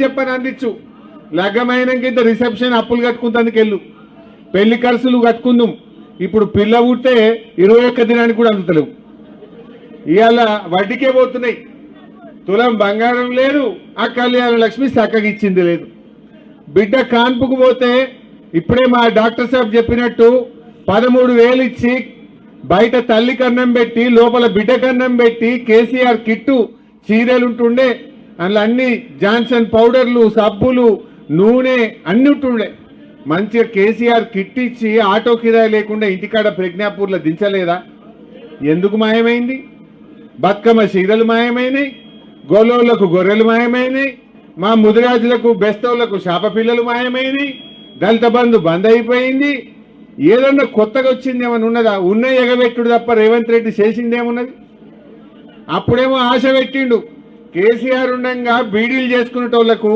చెప్పని అందించు. లగ్గమైనాక ఇంత రిసెప్షన్ అప్పులు కట్టుకుంటందుకు వెళ్ళు, పెళ్లి ఖర్చులు కట్టుకుందాం. ఇప్పుడు పిల్ల పుట్టే 21 దినానికి కూడా అందుతలేవు. ఇవాళ వడ్డీకే పోతున్నాయి. తులం బంగారం లేదు, ఆ కళ్యాణ లక్ష్మి చక్కగా ఇచ్చింది లేదు. బిడ్డ కాన్పుకు పోతే ఇప్పుడే మా డాక్టర్ సాబ్ చెప్పినట్టు 13,000 ఇచ్చి బయట తల్లి కన్నం పెట్టి లోపల బిడ్డ కన్నం పెట్టి కేసీఆర్ కిట్టు చీరలు ఉంటుండే, అందులో అన్ని జాన్సన్ పౌడర్లు, సబ్బులు, నూనె అన్ని ఉంటుండే. మంచిగా కేసీఆర్ కిట్ ఇచ్చి ఆటో కిరాయి లేకుండా ఇంటికాడ ప్రజ్ఞాపూర్లో దించలేదా? ఎందుకు మాయమైంది? బతుకమ్మ చీరలు మాయమైనాయి, గోలోళ్లకు గొర్రెలు మాయమైనాయి, మా ముదిరాజులకు బెస్తవులకు శాప పిల్లలు మాయమైనాయి, దళిత బంధు బంద్ అయిపోయింది. ఏదన్నా కొత్తగా వచ్చింది ఏమన్నా ఉన్నదా? ఉన్న ఎగబెట్టుడు తప్ప రేవంత్ రెడ్డి చేసింది ఏమున్నది? అప్పుడేమో ఆశ పెట్టిండు, కేసీఆర్ ఉండగా బీడీలు చేసుకునేటోళ్లకు,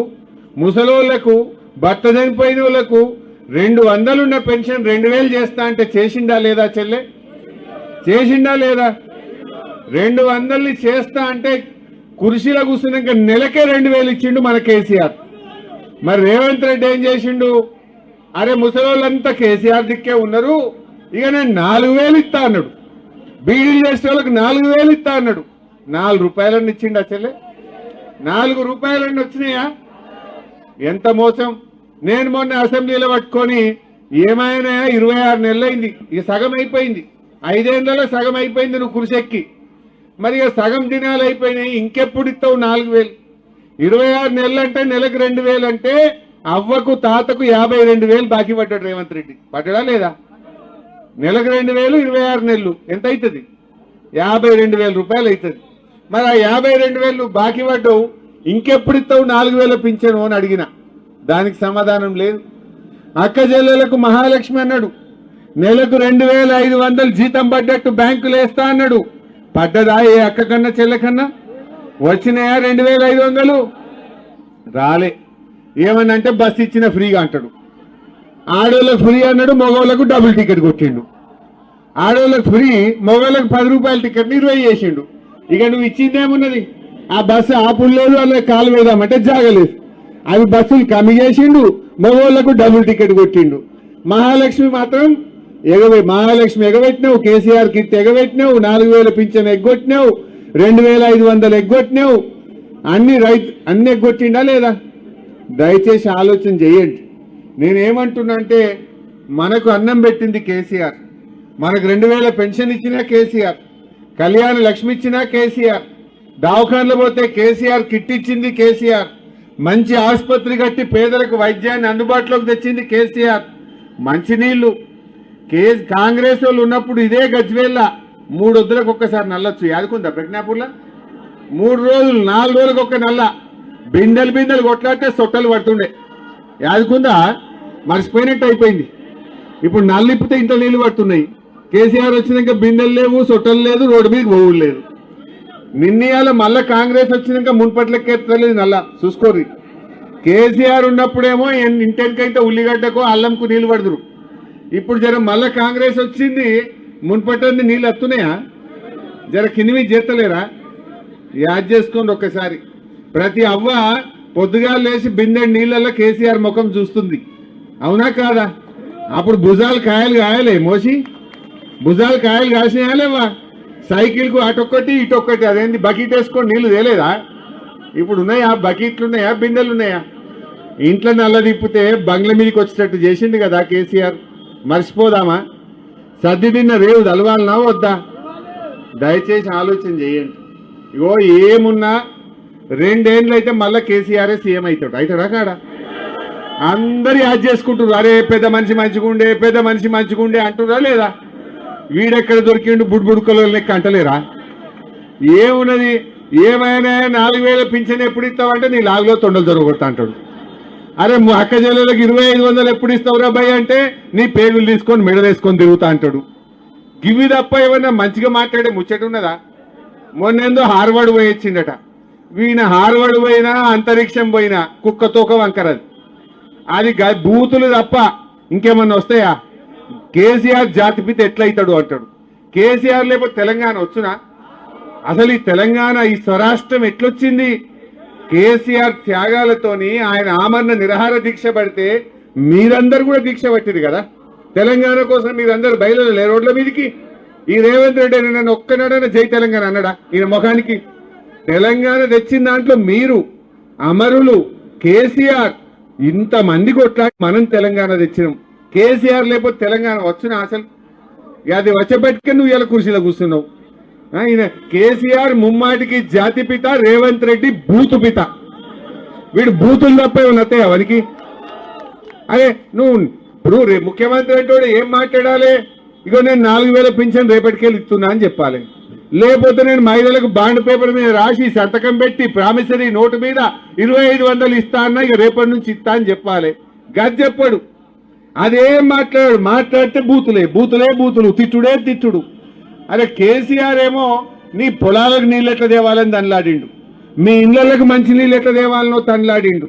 ముసలోళ్లకు, భర్త చనిపోయిన వాళ్ళకు 200 ఉన్న పెన్షన్ 2000 చేస్తా అంటే చేసిండా లేదా చెల్లె? చేసిండా లేదా? 200 చేస్తా అంటే కుర్చీలో కూర్చున్నాక నెలకే 2000 ఇచ్చిండు మన కేసీఆర్. మరి రేవంత్ రెడ్డి ఏం చేసిండు? అరే ముసలోళ్ళంతా కేసీఆర్ దిక్కే ఉన్నారు, ఇక నేను 4000 ఇస్తా అన్నాడు. బీడీలు చేసే వాళ్ళకి 4000 ఇస్తా అన్నాడు. 4 రూపాయలన్నీ ఇచ్చిండు. చెల్లె 4 రూపాయలన్నీ వచ్చినాయా? ఎంత మోసం! నేను మొన్న అసెంబ్లీలో పట్టుకొని ఏమైనా 26 నెలలైంది, ఇక సగం అయిపోయింది. 5 ఏళ్లలో సగం అయిపోయింది నువ్వు కుర్చెక్కి. మరి ఇక సగం దినాలు అయిపోయినాయి, ఇంకెప్పుడు ఇస్తావు 4000? 26 నెలలు అంటే నెలకు 2000 అంటే అవ్వకు తాతకు 52,000 బాకీ పడ్డాడు రేవంత్ రెడ్డి. పడ్డా లేదా? నెలకు 2000, 26 నెలలు ఎంత అవుతుంది? 52,000 రూపాయలు అవుతుంది. మరి ఆ 52,000 బాకీ పడ్డావు, ఇంకెప్పుడు ఇస్తావు 4,000 పింఛను అని అడిగిన, దానికి సమాధానం లేదు. అక్క చెల్లెలకు మహాలక్ష్మి అన్నాడు, నెలకు 2,500 జీతం పడ్డట్టు బ్యాంకులు వేస్తా అన్నాడు. పడ్డదా ఏ అక్క కన్నా చెల్లె కన్నా? వచ్చినాయా 2,500? రాలే. ఏమనంటే బస్ ఇచ్చిన ఫ్రీగా అంటాడు. ఆడోళ్ళకు ఫ్రీ అన్నాడు, మగవాళ్ళకు డబుల్ టికెట్ కొట్టిండు. ఆడోళ్ళకు ఫ్రీ, మగవాళ్ళకు 10 రూపాయల టికెట్ 20 చేసిండు. ఇక నువ్వు ఇచ్చిందేమున్నది? ఆ బస్సు ఆపులేదు, వాళ్ళ కాలు వేద్దామంటే జాగలేదు. అవి బస్సులు కమ్మి చేసిండు, మగవాళ్ళకు డబుల్ టికెట్ కొట్టిండు. మహాలక్ష్మి మాత్రం మహాలక్ష్మి ఎగబెట్టినావు, కేసీఆర్ కిట్ ఎగబెట్టినావు, 4,000 పింఛన్ ఎగ్గొట్టినావు, 2,500 ఎగ్గొట్టినావు, అన్ని ఎగ్గొట్టిండా లేదా? దయచేసి ఆలోచన చేయండి. నేనేమంటున్నా అంటే, మనకు అన్నం పెట్టింది కేసీఆర్, మనకు 2,000 పెన్షన్ ఇచ్చినా కేసీఆర్, కళ్యాణ లక్ష్మి ఇచ్చినా కేసీఆర్, దవాఖానలో పోతే కేసీఆర్ కిట్ ఇచ్చింది కేసీఆర్, మంచి ఆసుపత్రి కట్టి పేదలకు వైద్యాన్ని అందుబాటులోకి తెచ్చింది కేసీఆర్, మంచినీళ్లు. కాంగ్రెస్ వాళ్ళు ఉన్నప్పుడు ఇదే గజ్వేల్ల 3 వద్దులకు ఒక్కసారి నల్లొచ్చు. యాదుకుందా ప్రజ్ఞాపూర్లో? 3 రోజులు 4 రోజులకు ఒక్క నల్ల, బిందెలు కొట్లాడితే సొట్టలు పడుతుండే. యాదుకుందా? మర్చిపోయినట్టు అయిపోయింది. ఇప్పుడు నల్లిప్పితే ఇంట్లో నీళ్లు పడుతున్నాయి. కేసీఆర్ వచ్చినాక బిందెలు లేవు, సొట్టలు లేదు, రోడ్డు మీద పోవులు లేదు. నిన్నయాల మళ్ళా కాంగ్రెస్ వచ్చినాక మున్పట్లెక్కేస్తలేదు నల్లా. చూసుకోరు. కేసీఆర్ ఉన్నప్పుడేమో ఇంటెనికైతే ఉల్లిగడ్డకో అల్లంకు నీళ్లు పడుతురు. ఇప్పుడు జర మళ్ళా కాంగ్రెస్ వచ్చింది, మున్పట్టంది నీళ్ళు వస్తున్నాయా? జర కింది చేస్తలేరా? యాద్ చేసుకోండి ఒక్కసారి. ప్రతి అవ్వ పొద్దుగా లేచి బిందె నీళ్ళల్లో కేసీఆర్ ముఖం చూస్తుంది. అవునా కాదా? అప్పుడు భుజాలు కాయలు కాయలే మోసి, భుజాలు కాయలు కాసినాయాలేవా? సైకిల్కు అటొక్కటి ఇటొక్కటి, అదేంటి బకెట్ వేసుకొని నీళ్లు తేలేదా? ఇప్పుడు ఉన్నాయా బకెట్లు? ఉన్నాయా బిందెలు? ఉన్నాయా? ఇంట్లో నల్ల తిప్పితే బంగ్లా మీదకి వచ్చేటట్టు చేసిండు కదా కేసీఆర్. మర్చిపోదామా? సర్ది తిన్న రేవు తలవాలనా వద్దా? దయచేసి ఆలోచన చేయండి. ఇగో ఏమున్నా 2 ఏళ్ళు అయితే మళ్ళీ కేసీఆర్ సీఎం అవుతాడా కాడా? అందరు యాద్ చేసుకుంటారు, అరే పెద్ద మనిషి మంచిగుండే, పెద్ద మనిషి మంచిగుండే అంటురా లేదా? వీడెక్కడ దొరికిండు బుడ్బుడుకలో లెక్క అంటలేరా? ఏమున్నది? ఏమైనా 4,000 పింఛన్ ఎప్పుడు ఇస్తావంటే నీ లాగులో తొండలు దొరకొడతా అంటాడు. అరే అక్క చెల్లెలకు 2,500 ఎప్పుడు ఇస్తావురా భయ్ అంటే నీ పేర్లు తీసుకొని మెడలేసుకొని తిరుగుతా అంటాడు. గివి తప్ప ఏమన్నా మంచిగా మాట్లాడే ముచ్చట ఉన్నదా? మొన్నేందో హార్వర్డ్ పోయి వచ్చిండట. వీణ హార్వర్డ్ పోయినా అంతరిక్షం పోయినా కుక్క తోక వంకరది. అది బూతులు తప్ప ఇంకేమన్నా వస్తాయా? కేసీఆర్ జాతిపిత ఎట్లయితాడు అంటాడు. కేసీఆర్ లేకపోతే తెలంగాణ వచ్చునా? అసలు ఈ తెలంగాణ, ఈ స్వరాష్ట్రం ఎట్లొచ్చింది? కేసీఆర్ త్యాగాలతోని ఆయన ఆమరణ నిరాహార దీక్ష పడితే మీరందరూ కూడా దీక్ష పట్టిరు కదా. తెలంగాణ కోసం మీరందరూ బయలుదేరలే రోడ్ల మీదకి. ఈ రేవంత్ రెడ్డి నన్ను ఒక్కనాడైనా జై తెలంగాణ అన్నాడా? ఈయన ముఖానికి తెలంగాణ తెచ్చిన దాంట్లో మీరు అమరులు కేసీఆర్ ఇంతమంది కొట్లాడి మనం తెలంగాణ తెచ్చినాం. కేసీఆర్ లేకపోతే తెలంగాణ వచ్చిన అసలు అది వచ్చబెట్టుకుని నువ్వు ఇలా కుర్చీలో కూర్చున్నావు. ఈయన కేసీఆర్ ముమ్మాటికి జాతిపిత, రేవంత్ రెడ్డి బూతు పిత. వీడు బూతులు తప్ప ఉన్నతే అవనికి. అదే నువ్వు ఇప్పుడు ముఖ్యమంత్రి అంటే ఏం మాట్లాడాలి? ఇగో నేను 4000 పింఛన్ రేపటికెళ్ళి ఇస్తున్నా అని చెప్పాలి. లేకపోతే నేను మహిళలకు బాండ్ పేపర్ మీద రాసి సంతకం పెట్టి ప్రామిసరీ నోటు మీద 2500 ఇస్తా అన్నా ఇక రేపటి నుంచి ఇస్తా అని చెప్పాలి. గది చెప్పాడు. అదేం మాట్లాడితే బూతులే బూతులే బూతులు, తిట్టుడే తిట్టుడు. అరే కేసీఆర్ ఏమో నీ పొలాలకు నీళ్ళు ఎట్లా దేవాలని తనలాడిండు, మీ ఇళ్లకు మంచి నీళ్ళు ఎట్లా దేవాలనో తనలాడిండు,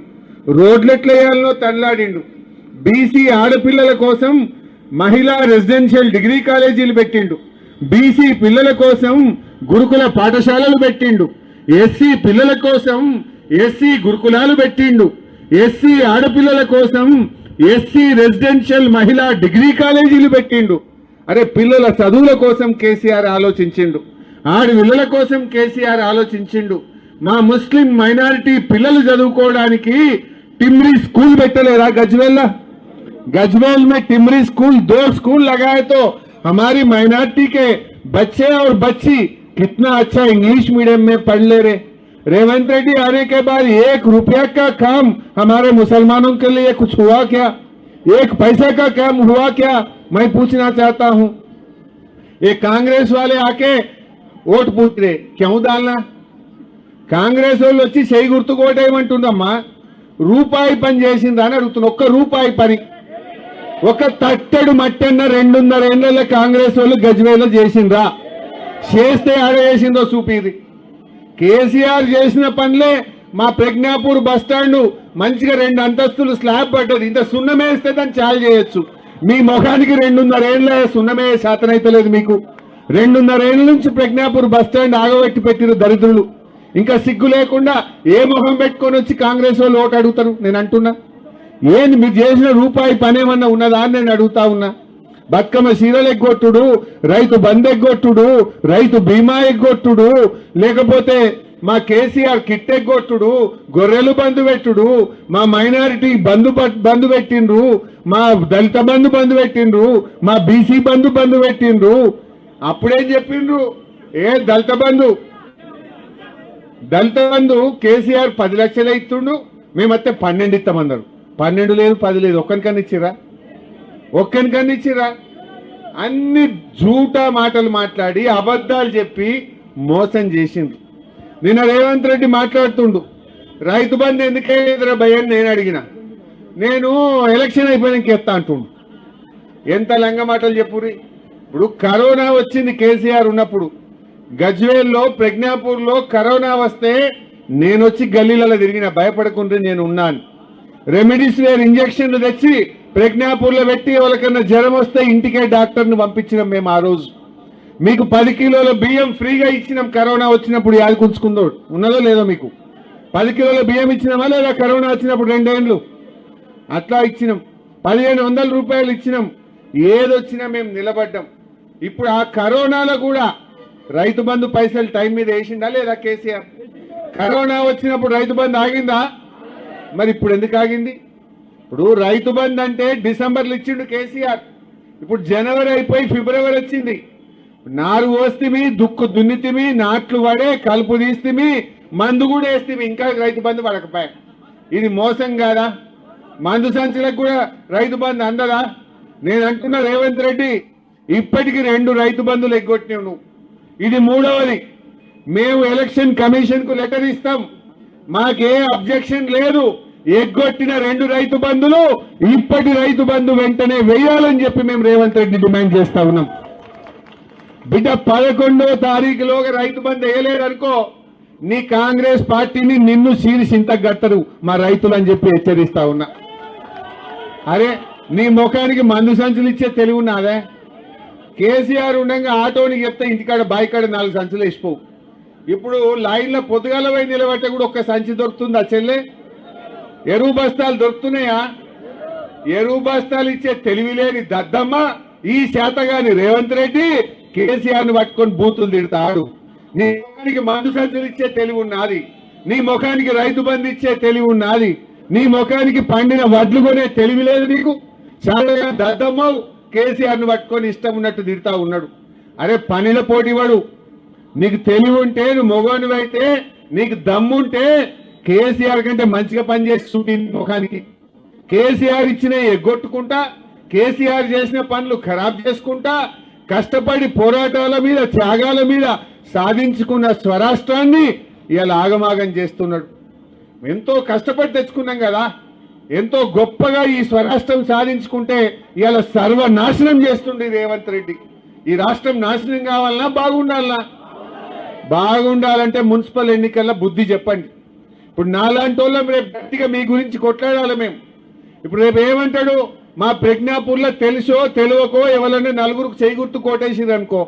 రోడ్లు ఎట్లా వేయాలనో తనలాడిండు. బీసీ ఆడపిల్లల కోసం మహిళా రెసిడెన్షియల్ డిగ్రీ కాలేజీలు పెట్టిండు, బీసీ పిల్లల కోసం గురుకుల పాఠశాలలు పెట్టిండు, ఎస్సీ పిల్లల కోసం ఎస్సీ గురుకులాలు పెట్టిండు, ఎస్సీ ఆడపిల్లల కోసం ఎస్సీ రెసిడెన్షియల్ మహిళా డిగ్రీ కాలేజీలు పెట్టిండు. అరే పిల్లల చదువుల కోసం కేసీఆర్ ఆలోచించిండు, ఆడపిల్లల కోసం కేసీఆర్ ఆలోచించిండు. మా ముస్లిం మైనారిటీ పిల్లలు చదువుకోవడానికి टिमरी स्कूल పెట్టలేరా? गजवेल में टिमरी स्कूल 2 स्कूल लगाए तो हमारी माइनॉरिटी के बच्चे और बच्ची कितना अच्छा इंग्लिश मीडियम में पढ़ ले रहे। रेवंत रेड्डी आने के बाद 1 रुपया का काम हमारे मुसलमानों के लिए कुछ हुआ क्या? 1 पैसा का काम हुआ क्या? मैं पूछना चाहता हूं। ये कांग्रेस वाले आके वोट पूछ रहे, क्यों डालना? कांग्रेस వాళ్ళు వచ్చి చేయి గుర్తుకు ఓటేయమంటుందమ్మా. రూపాయి పని చేసిందా అని అడుగుతున్నా. 1 రూపాయి పని, ఒక తట్టడు మట్టన్న 2.5 ఏళ్ల కాంగ్రెస్ వాళ్ళు గజ్వేల్లో చేసిండ్రా? చేస్తే ఆడ చేసిందో చూపిది. కేసీఆర్ చేసిన పనులే మా ప్రజ్ఞాపూర్ బస్టాండ్ మంచిగా 2 అంతస్తులు స్లాబ్ పడ్డది. ఇంత సున్నమేస్తే దాన్ని చాలు చేయొచ్చు. మీ ముఖానికి 2.5 ఏళ్ల సున్నమే శాతనైతలేదు మీకు. 2.5 ఏళ్ల నుంచి ప్రజ్ఞాపూర్ బస్టాండ్ ఆగబెట్టి పెట్టిన దరిద్రులు ఇంకా సిగ్గు లేకుండా ఏ మొహం పెట్టుకొని వచ్చి కాంగ్రెస్ వాళ్ళు ఓటు అడుగుతారు? నేను అంటున్నా, ఏంది మీరు చేసిన రూపాయి పనేమన్నా ఉన్నదా అని నేను అడుగుతా ఉన్నా. బతుకమ్మ చీరలు ఎగ్గొట్టుడు, రైతు బంద్ ఎగ్గొట్టుడు, రైతు బీమా ఎగ్గొట్టుడు, లేకపోతే మా కేసీఆర్ కిట్ ఎగ్గొట్టుడు, గొర్రెలు బంధు పెట్టుడు, మా మైనారిటీ బంధు పెట్టిండ్రు, మా దళిత బంధు పెట్టిండ్రు, మా బీసీ బంధు పెట్టిండ్రు. అప్పుడేం చెప్పిండ్రు? దళిత బంధు కేసీఆర్ 10 లక్షలే ఇస్తుండు, మేమైతే 12 ఇస్తామన్నారు. 12 లేదు 10 లేదు, ఒక్కనికన్నా ఇచ్చిరా? అన్ని జూటా మాటలు మాట్లాడి అబద్ధాలు చెప్పి మోసం చేసిండ్రు. నిన్న రేవంత్ రెడ్డి మాట్లాడుతుండు, రైతు బంధు ఎందుకేదిరా భయ అని నేను అడిగిన. నేను ఎలక్షన్ అయిపోయినాక ఎత్తా అంటుండు. ఎంత లంగ మాటలు చెప్పుర్రి. ఇప్పుడు కరోనా వచ్చింది కేసీఆర్ ఉన్నప్పుడు, గజ్వేల్లో ప్రజ్ఞాపూర్లో కరోనా వస్తే నేను వచ్చి గల్లీలలో తిరిగిన, భయపడకుండా నేను ఉన్నాను. రెమిడిసివిర్ ఇంజక్షన్లు తెచ్చి ప్రజ్ఞాపూర్లో పెట్టి వాళ్ళకన్నా జ్వరం వస్తే ఇంటికే డాక్టర్ని పంపించినాం మేము. ఆ రోజు మీకు 10 కిలోల బియ్యం ఫ్రీగా ఇచ్చినాం. కరోనా వచ్చినప్పుడు యాదకుంచుకుందో ఉన్నదో లేదో మీకు 10 కిలోల బియ్యం ఇచ్చినామా లేదా? కరోనా వచ్చినప్పుడు 2 ఏళ్ళు అట్లా ఇచ్చినాం. 1500 రూపాయలు ఇచ్చినాం. ఏదొచ్చినా మేము నిలబడ్డాం. ఇప్పుడు ఆ కరోనాలో కూడా రైతు బంధు పైసలు టైం మీద వేసిందా లేదా కేసీఆర్? కరోనా వచ్చినప్పుడు రైతు బంధు ఆగిందా? మరి ఇప్పుడు ఎందుకు ఆగింది? ఇప్పుడు రైతు బంధు అంటే డిసెంబర్లో ఇచ్చిండు కేసీఆర్. ఇప్పుడు జనవరి అయిపోయి ఫిబ్రవరి వచ్చింది. నారు పోస్తిమి, దుక్కు దున్నితిమి, నాట్లు పడే, కలుపు తీస్తిమి, మందు కూడా వేస్తిమి, ఇంకా రైతు బంధు పడకపోయా. ఇది మోసం కాదా? మందు సంచులకు కూడా రైతు బంధు అందదా? నేను అంటున్నా రేవంత్ రెడ్డి, ఇప్పటికి 2 రైతు బంధులు ఎగ్గొట్టినావు నువ్వు. ఇది 3వది. మేము ఎలక్షన్ కమిషన్ కు లెటర్ ఇస్తాం, మాకే అబ్జెక్షన్ లేదు. ఎగ్గొట్టిన 2 రైతు బంధులు ఇప్పటి రైతు బంధు వెంటనే వేయాలని చెప్పి మేము రేవంత్ రెడ్డి డిమాండ్ చేస్తా ఉన్నాం. బిడ్డ 11వ తారీఖులోగా రైతు బంధు వేయలేదనుకో, నీ కాంగ్రెస్ పార్టీని నిన్ను చింతగట్టరు మా రైతులు అని చెప్పి హెచ్చరిస్తా ఉన్నా. అరే నీ ముఖానికి మందు సంచులు ఇచ్చే తెలివి ఉన్నదే? కేసీఆర్ ఉండగా ఆటోని చెప్తే ఇంటికాడ బాయికాడ 4 సంచులు వేసిపోవు. ఇప్పుడు లైన్లో పొద్దుగాల పోయి నిలబట్టే కూడా ఒక్క సంచి దొరుకుతుందా చెల్లె? ఎరువు బస్తాలు దొరుకుతున్నాయా? ఎరువు బస్తాలు ఇచ్చే తెలివి లేని దద్దమ్మ ఈ శాతగాని రేవంత్ రెడ్డి కేసీఆర్ ని పట్టుకొని బూతులు తిడతాడు. నీ ముఖానికి మందు సంచులు ఇచ్చే తెలివి ఉన్నది, నీ ముఖానికి రైతు బంధు ఇచ్చే తెలివి ఉన్నది, నీ ముఖానికి పండిన వడ్లు కొనే తెలివి లేదు నీకు. శాతగా దద్దమ్మ కేసీఆర్ ని పట్టుకొని ఇష్టం ఉన్నట్టు తిడతా ఉన్నాడు. అరే పనిల పోటీవాడు, నీకు తెలివి ఉంటే, నువ్వు మొగోనివైతే, నీకు దమ్ముంటే కేసీఆర్ కంటే మంచిగా పనిచేసి చూపి ముఖానికి. కేసీఆర్ ఇచ్చిన ఎగ్గొట్టుకుంటా, కేసీఆర్ చేసిన పనులు ఖరాబ్ చేసుకుంటా, కష్టపడి పోరాటాల మీద త్యాగాల మీద సాధించుకున్న స్వరాష్ట్రాన్ని ఇవాళ ఆగమాగం చేస్తున్నాడు. ఎంతో కష్టపడి తెచ్చుకున్నాం కదా, ఎంతో గొప్పగా ఈ స్వరాష్ట్రం సాధించుకుంటే ఇవాళ సర్వనాశనం చేస్తుంది రేవంత్ రెడ్డి. ఈ రాష్ట్రం నాశనం కావాలన్నా బాగుండాలన్నా? బాగుండాలంటే మున్సిపల్ ఎన్నికల్లో బుద్ధి చెప్పండి. ఇప్పుడు నాలాంటి వాళ్ళం రేపు గట్టిగా మీ గురించి కొట్లాడాలి మేము. ఇప్పుడు రేపు ఏమంటాడు, మా ప్రజ్ఞాపూర్లో తెలుసో తెలియకో ఎవరన్నా నలుగురికి చేయి గుర్తు కోటేసింది అనుకో,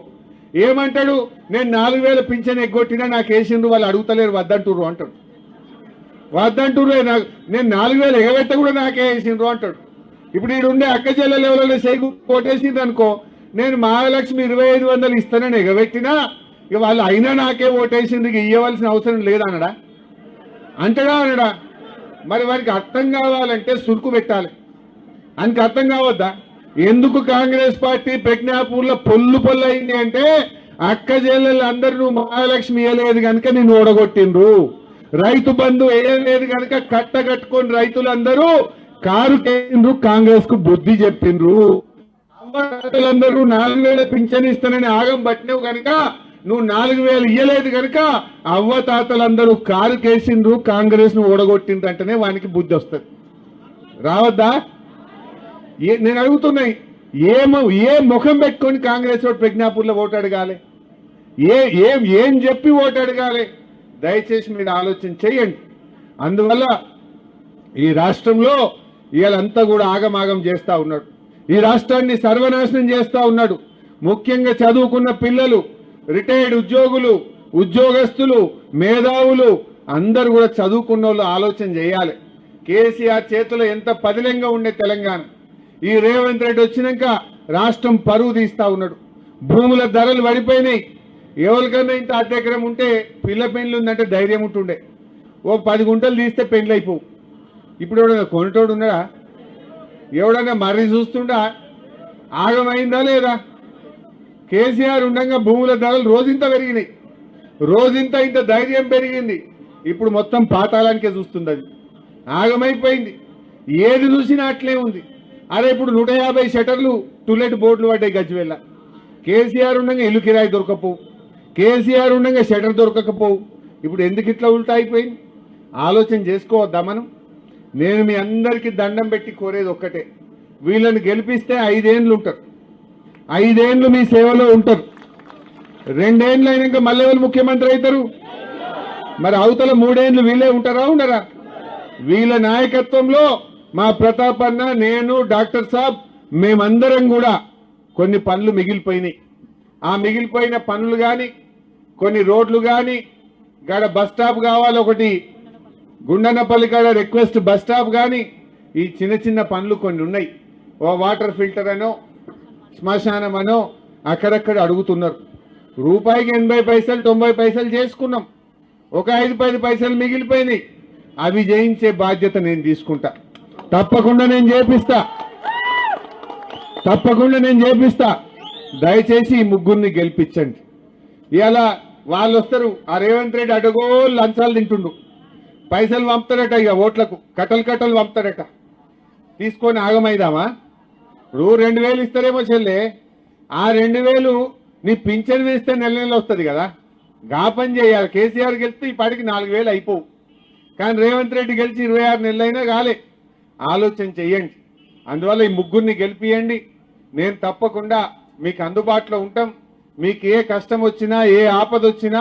ఏమంటాడు, నేను 4000 పింఛన్ ఎగ్గొట్టినా నాకు వేసిండ్రు, వాళ్ళు అడుగుతలేరు వద్దంటుర్రు అంటాడు. వద్దంటుర్రు, నేను 4000 ఎగబెట్ట కూడా నాకే వేసిండ్రు అంటాడు. ఇప్పుడు ఈడు ఉండే అక్క చెల్లెలు ఎవరైనా చేయి గుర్తు కోటేసింది అనుకో, నేను మహాలక్ష్మి 2500 ఇస్తానని ఎగబెట్టినా ఇక వాళ్ళు అయినా నాకే ఓటేసింది, ఇవ్వవలసిన అవసరం లేదనడా? అంటడా అనడా? మరి వారికి అర్థం కావాలంటే సురుకు పెట్టాలి. ఆయనకి అర్థం కావద్దా? ఎందుకు కాంగ్రెస్ పార్టీ ప్రజ్ఞాపూర్లో పొల్లు అయింది అంటే, అక్క చెల్లెళ్ళు అందరూ నువ్వు మహాలక్ష్మి ఇవ్వలేదు కనుక నేను ఓడగొట్టిండ్రు, రైతు బంధు వేయలేదు కనుక కట్టగట్టుకొని రైతులందరూ కారు కేంద్రు, కాంగ్రెస్ కు బుద్ధి చెప్పిండ్రు. అవ్వలందరూ 4000 పింఛన్ ఇస్తానని ఆగం పట్టినవు కనుక, నువ్వు 4000 ఇయ్యలేదు కనుక అవ్వ తాతలందరూ కారు కేసిండ్రు, కాంగ్రెస్ ను ఓడగొట్టిండ్రు అంటేనే వానికి బుద్ధి వస్తుంది. రావద్దా? నేను అడుగుతున్నాయి, ఏ ముఖం పెట్టుకొని కాంగ్రెస్ వాడు ప్రజ్ఞాపూర్లో ఓటు అడగాలి? ఏం చెప్పి ఓటు అడగాలి? దయచేసి మీరు ఆలోచన చేయండి. అందువల్ల ఈ రాష్ట్రంలో వీళ్ళంతా కూడా ఆగమాగం చేస్తా ఉన్నాడు, ఈ రాష్ట్రాన్ని సర్వనాశనం చేస్తా ఉన్నాడు. ముఖ్యంగా చదువుకున్న పిల్లలు, రిటైర్డ్ ఉద్యోగులు, ఉద్యోగస్తులు, మేధావులు అందరూ కూడా చదువుకున్న వాళ్ళు ఆలోచన చేయాలి. కేసీఆర్ చేతిలో ఎంత పదిలంగా ఉండే తెలంగాణ, ఈ రేవంత్ రెడ్డి వచ్చినాక రాష్ట్రం పరువు తీస్తా ఉన్నాడు. భూముల ధరలు పడిపోయినాయి. ఎవరికన్నా ఇంత అద్దెకరం ఉంటే పిల్ల పెండ్లు ఉందంటే ధైర్యం ఉంటుండే, ఓ 10 గుంటలు తీస్తే పెండ్లు అయిపోవు. ఇప్పుడు ఎవడన్నా కొనేటోడు ఉన్నాడా? ఎవడన్నా మర్రి చూస్తుండా? ఆగమైందా లేదా? కేసీఆర్ ఉండగా భూముల ధరలు రోజింత పెరిగినాయి, రోజింత ఇంత ధైర్యం పెరిగింది. ఇప్పుడు మొత్తం పాతాళానికే చూస్తుంది, అది ఆగమైపోయింది. ఏది చూసినా అట్లే ఉంది. అరే ఇప్పుడు 150 షటర్లు టులెట్ బోర్డులు పడ్డాయి గజ్వేల్ల. కేసీఆర్ ఉండగా ఇల్లు కిరాయి దొరకపోవు, కేసీఆర్ ఉండగా షటర్ దొరకకపోవు. ఇప్పుడు ఎందుకు ఇట్లా ఉల్టా అయిపోయింది? ఆలోచన చేసుకోవద్దా మనం? నేను మీ అందరికీ దండం పెట్టి కోరేది ఒక్కటే, వీళ్ళని గెలిపిస్తే 5 ఏళ్ళు ఉంటారు, 5 ఏళ్ళు మీ సేవలో ఉంటారు. 2 ఏళ్ళు అయినాక మళ్ళీ వాళ్ళు ముఖ్యమంత్రి అవుతారు. మరి అవతల 3 ఏళ్ళు వీళ్ళే ఉంటారా ఉండరా? వీళ్ళ నాయకత్వంలో మా ప్రతాప్ అన్న, నేను, డాక్టర్ సాబ్ మేమందరం కూడా కొన్ని పనులు మిగిలిపోయినాయి. ఆ మిగిలిపోయిన పనులు కానీ, కొన్ని రోడ్లు కానీ, గాడ బస్ స్టాప్ కావాలి, ఒకటి గుండనపల్లి కాడ రిక్వెస్ట్ బస్ స్టాప్ కానీ, ఈ చిన్న చిన్న పనులు కొన్ని ఉన్నాయి. ఓ వాటర్ ఫిల్టర్ అనో, శ్మశానం అనో అక్కడక్కడ అడుగుతున్నారు. రూపాయికి 80 పైసలు 90 పైసలు చేసుకున్నాం, ఒక 5-10 పైసలు మిగిలిపోయినాయి. అవి చేయించే బాధ్యత నేను తీసుకుంటా. తప్పకుండా నేను చేపిస్తా. దయచేసి ఈ ముగ్గురిని గెలిపించండి. ఇలా వాళ్ళు వస్తారు, ఆ రేవంత్ రెడ్డి అడగో లంచాలు తింటుండు, పైసలు పంపుతారట, ఇక ఓట్లకు కట్టలు పంపుతారట. తీసుకొని ఆగమైదామా? ఇప్పుడు 2000 ఇస్తారేమో చెల్లె, ఆ 2000 నీ పింఛన్ వేస్తే నెల వస్తుంది కదా, గా పని చేయాలి. కేసీఆర్ గెలిస్తే ఈ పాటికి 4000 అయిపోవు, కానీ రేవంత్ రెడ్డి గెలిచి 26 నెలలైనా కాలే. ఆలోచన చెయ్యండి. అందువల్ల ఈ ముగ్గురిని గెలిపియండి. నేను తప్పకుండా మీకు అందుబాటులో ఉంటాం. మీకు ఏ కష్టం వచ్చినా, ఏ ఆపద వచ్చినా,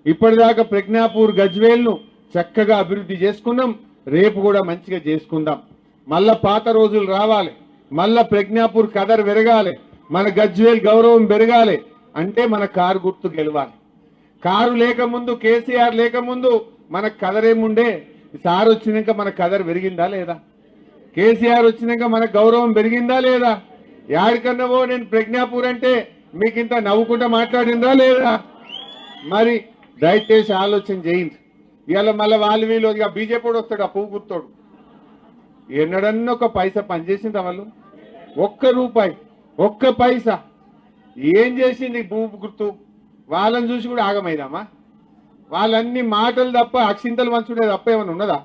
ఇప్పటిదాకా ప్రజ్ఞాపూర్ గజ్వేల్ను చక్కగా అభివృద్ధి చేసుకున్నాం, రేపు కూడా మంచిగా చేసుకుందాం. మళ్ళా పాత రోజులు రావాలి, మళ్ళా ప్రజ్ఞాపూర్ కదర్ పెరగాలి, మన గజ్వేల్ గౌరవం పెరగాలి అంటే మన కారు గుర్తు గెలవాలి. కారు లేకముందు కేసీఆర్ లేకముందు మనకు కదరేముండే సార్ వచ్చినాక మన కదర్ పెరిగిందా లేదా? కేసీఆర్ వచ్చినాక మన గౌరవం పెరిగిందా లేదా? యాడికన్నావో నేను ప్రజ్ఞాపూర్ అంటే మీకు ఇంత నవ్వుకుంటా మాట్లాడిందా లేదా? మరి దయచేసి ఆలోచన చేయండి. ఇవాళ మళ్ళీ వాళ్ళు వీళ్ళు ఇక బీజేపీ వస్తాడు, ఆ పువ్వు గుర్తోడు. ఎన్నడన్నా ఒక పైసా పనిచేసిందా వాళ్ళు? ఒక్క రూపాయి, ఒక్క పైసా ఏం చేసింది పువ్వు గుర్తు? వాళ్ళని చూసి కూడా ఆగమైదామా? వాళ్ళన్ని మాటలు తప్ప అక్షింతలు పంచుడే తప్ప ఏమైనా ఉన్నదా?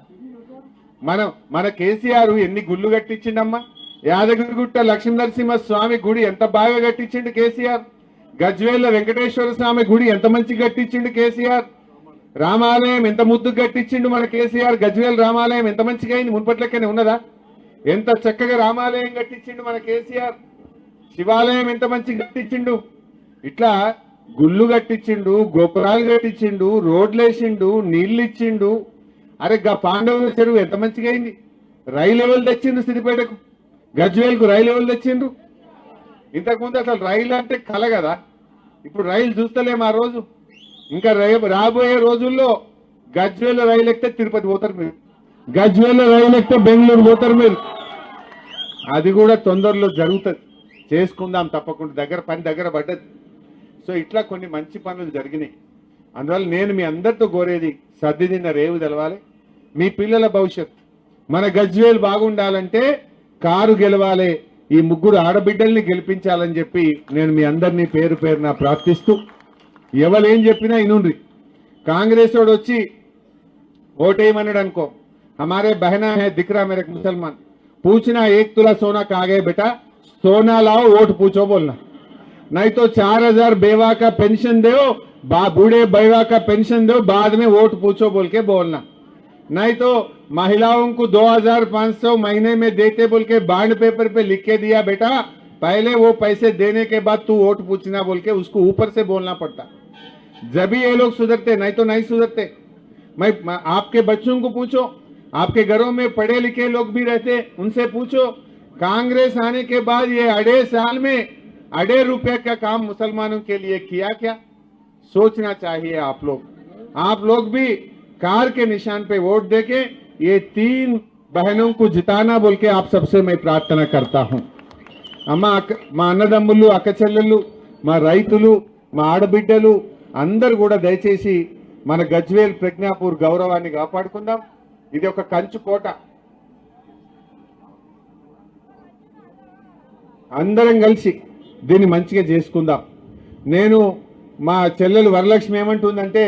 మన కేసీఆర్ ఎన్ని గుళ్ళు కట్టించిండమ్మా? యాదగిరిగుట్ట లక్ష్మీనరసింహ స్వామి గుడి ఎంత బాగా కట్టించిండు కేసీఆర్. గజ్వేల్ల వెంకటేశ్వర స్వామి గుడి ఎంత మంచి కట్టించిండు కేసీఆర్. రామాలయం ఎంత ముద్దు కట్టించిండు మన కేసీఆర్. గజ్వేల్ రామాలయం ఎంత మంచిగా అయింది, మున్పట్లెక్కనే ఉన్నదా? ఎంత చక్కగా రామాలయం కట్టించిండు మన కేసీఆర్. శివాలయం ఎంత మంచి కట్టించిండు. ఇట్లా గుళ్ళు కట్టించిండు, గోపురాలు కట్టించిండు, రోడ్లు వేసిండు, నీళ్లు ఇచ్చిండు. అరే గా పాండవుల చెరువు ఎంత మంచిగా అయింది. రైలు ఎవరు తెచ్చిండు సిద్దిపేటకు, గజ్వేల్కు రైలు ఎవరు తెచ్చిండ్రు? ఇంతకుముందు అసలు రైలు అంటే కల కదా, ఇప్పుడు రైలు చూస్తలేము. ఆ రోజు ఇంకా రాబోయే రోజుల్లో గజ్వేల్ రైలు ఎక్కితే తిరుపతి పోతారు మీరు, గజ్వేల్ రైలు ఎక్కితే బెంగళూరు పోతారు మీరు. అది కూడా తొందరలో జరుగుతుంది, చేసుకుందాం తప్పకుండా. పని దగ్గర పడ్డది. సో ఇట్లా కొన్ని మంచి పనులు జరిగినాయి. అందువల్ల నేను మీ అందరితో కోరేది, సర్దిదిన్న రేవు తెలవాలి, మీ పిల్లల భవిష్యత్. మన గజ్వేల్ బాగుండాలంటే కారు గెలవాలి, ఈ ముగ్గురు ఆడబిడ్డల్ని గెలిపించాలని చెప్పి నేను మీ అందరినీ పేరు పేరున ప్రార్థిస్తూ, ఎవరేం చెప్పినా ఇనుండ్రి. కాంగ్రెస్ వాడు వచ్చి ఓటేయమన్నాడు అనుకో, हमारे बहना है दिखरा मेरे मुसलमान, पूछना 1 तुला सोना कहाँ गए बेटा, सोना लाओ वोट पूछो बोलना. नहीं तो 4000 बेवा का पेंशन दो, बूढ़े बेवा का पेंशन दो, बाद में वोट पूछो बोल के बोलना. नहीं तो महिलाओं को 2500 महीने में देते बोल के बॉन्ड पेपर पे लिख के दिया बेटा, पहले वो पैसे देने के बाद तू वोट पूछना बोल के उसको ऊपर से बोलना पड़ता. जब भी ये लोग सुधरते, नहीं तो नहीं सुधरते. मैं आपके बच्चों को पूछो, आपके घरों में पढ़े लिखे लोग भी रहते, उनसे पूछो कांग्रेस आने के बाद ये 2.5 साल में 2.5 रुपए का काम मुसलमानों के लिए किया क्या? सोचना चाहिए आप लोग भी कार के निशान पे वोट देके ये 3 बहनों को जिताना बोल के आप सबसे मैं प्रार्थना करता हूं. అమ్మా మా అన్నదమ్ములు, అక్క చెల్లెళ్ళు, మా రైతులు, మా ఆడబిడ్డలు అందరూ కూడా దయచేసి మన గజ్వేల్ ప్రజ్ఞాపూర్ గౌరవాన్ని కాపాడుకుందాం. ఇది ఒక కంచు కోట. అందరం కలిసి దీన్ని మంచిగా చేసుకుందాం. నేను మా చెల్లెలు వరలక్ష్మి ఏమంటుందంటే,